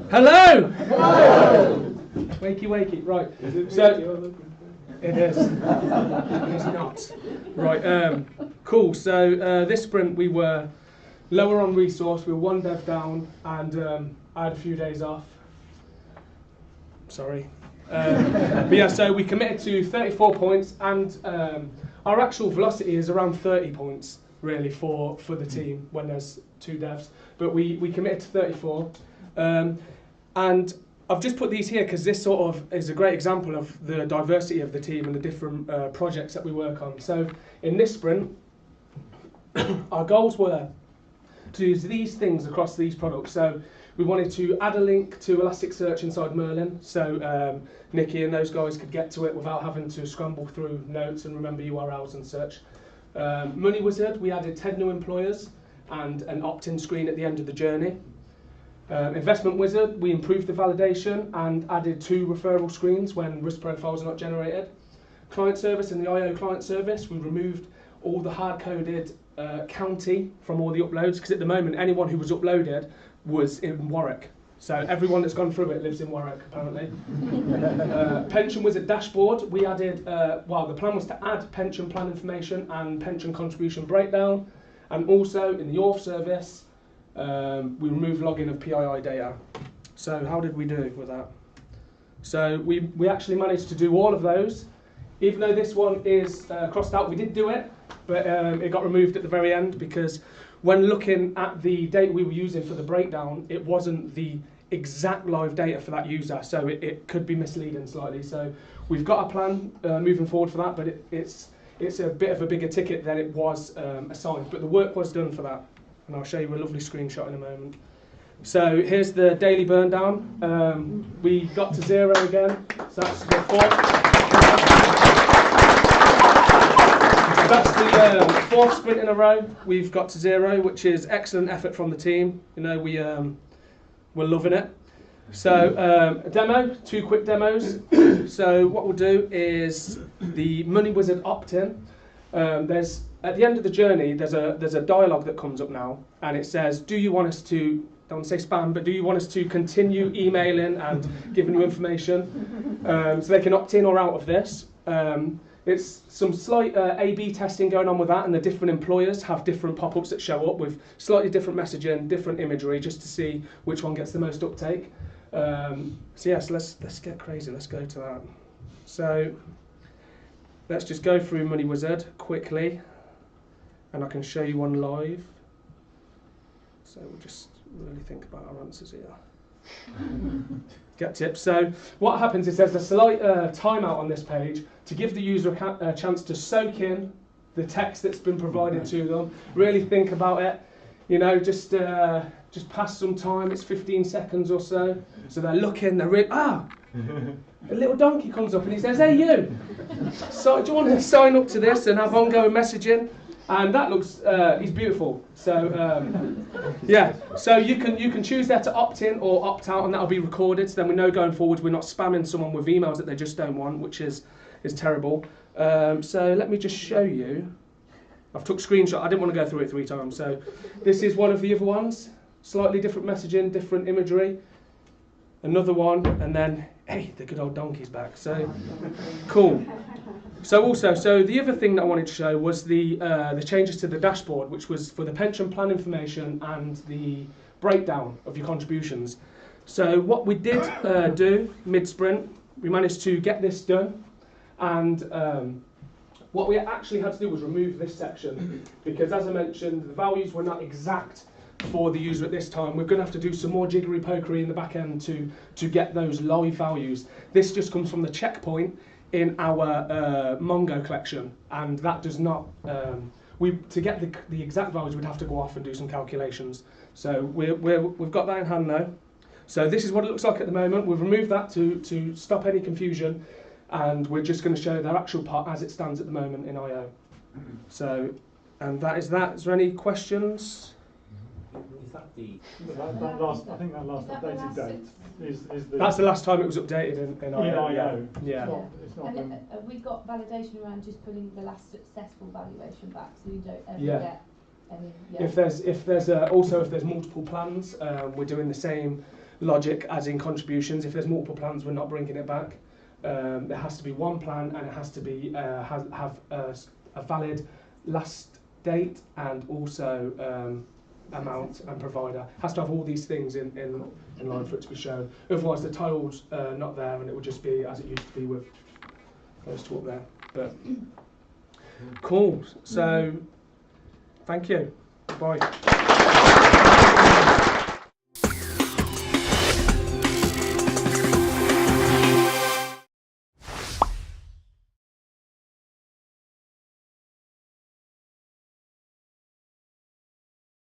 Hello! Hello! Wakey, wakey. Right. So, it is. It's not. Right. Cool. So this sprint we were lower on resource. We were one dev down, and I had a few days off. Sorry. But yeah, so we committed to 34 points, and our actual velocity is around 30 points really for the team when there's two devs. But we committed to 34. And I've just put these here because this sort of is a great example of the diversity of the team and the different projects that we work on. So in this sprint, our goals were to use these things across these products. So we wanted to add a link to Elasticsearch inside Merlin, so Nikki and those guys could get to it without having to scramble through notes and remember URLs and such. Money Wizard, we added 10 new employers and an opt-in screen at the end of the journey. Investment Wizard, we improved the validation and added 2 referral screens when risk profiles are not generated. Client service and the IO client service, we removed all the hard-coded county from all the uploads, because at the moment anyone who was uploaded was in Warwick. So everyone that's gone through it lives in Warwick, apparently. Pension Wizard dashboard, we added, the plan was to add pension plan information and pension contribution breakdown, and also in the auth service, we removed logging of PII data. So how did we do with that? So we actually managed to do all of those. Even though this one is crossed out, we did do it, but it got removed at the very end because when looking at the data we were using for the breakdown, it wasn't the exact live data for that user, so it could be misleading slightly. So we've got a plan moving forward for that, but it's a bit of a bigger ticket than it was assigned, but the work was done for that. And I'll show you a lovely screenshot in a moment. So here's the daily burn down. We got to 0 again, so that's the 4th. That's the 4th sprint in a row. We've got to 0, which is excellent effort from the team. You know, we're loving it. So a demo, 2 quick demos. So what we'll do is the Money Wizard opt-in. At the end of the journey, there's a dialogue that comes up now, and it says, do you want us to, don't want to say spam, but do you want us to continue emailing and giving you information? So they can opt in or out of this. It's some slight A/B testing going on with that, and the different employers have different pop-ups that show up with slightly different messaging, different imagery, just to see which one gets the most uptake. So yes, let's get crazy. Let's go to that. So let's just go through Money Wizard quickly, and I can show you one live. So we'll just really think about our answers here. Get tips. So what happens is there's a slight timeout on this page to give the user a chance to soak in the text that's been provided to them, really think about it, you know, just pass some time. It's 15 seconds or so. So they're looking, they're really, a little donkey comes up and he says, hey you, so do you want to sign up to this and have ongoing messaging? And that looks, he's beautiful. So yeah, so you can choose there to opt in or opt out, and that'll be recorded. So then we know going forward we're not spamming someone with emails that they just don't want, which is terrible. So let me just show you. I've took screenshot. I didn't want to go through it 3 times. So this is one of the other ones. Slightly different messaging, different imagery. Another one, and then hey, the good old donkey's back. So cool. So the other thing that I wanted to show was the changes to the dashboard, which was for the pension plan information and the breakdown of your contributions. So what we did do mid-sprint, we managed to get this done, and what we actually had to do was remove this section, because as I mentioned, the values were not exact for the user at this time. We're going to have to do some more jiggery pokery in the back end to get those live values. This just comes from the checkpoint in our Mongo collection, and that does not, to get the exact values we'd have to go off and do some calculations. So we've got that in hand now. So this is what it looks like at the moment. We've removed that to stop any confusion, and we're just going to show the actual part as it stands at the moment in IO. So, and that is that. Is there any questions? Is that the... I think that last updated date is the... That's the last time it was updated in IO. Yeah. It's not and we got validation around just pulling the last successful valuation back, so we don't ever get any... Yeah. If there's multiple plans, we're doing the same logic, as in contributions. If there's multiple plans, we're not bringing it back. There has to be one plan, and it has to be have a valid last date and also amount and provider. Has to have all these things in line for it to be shown. Otherwise, the title's not there, and it would just be as it used to be with those two up there. But cool. So, thank you. Bye.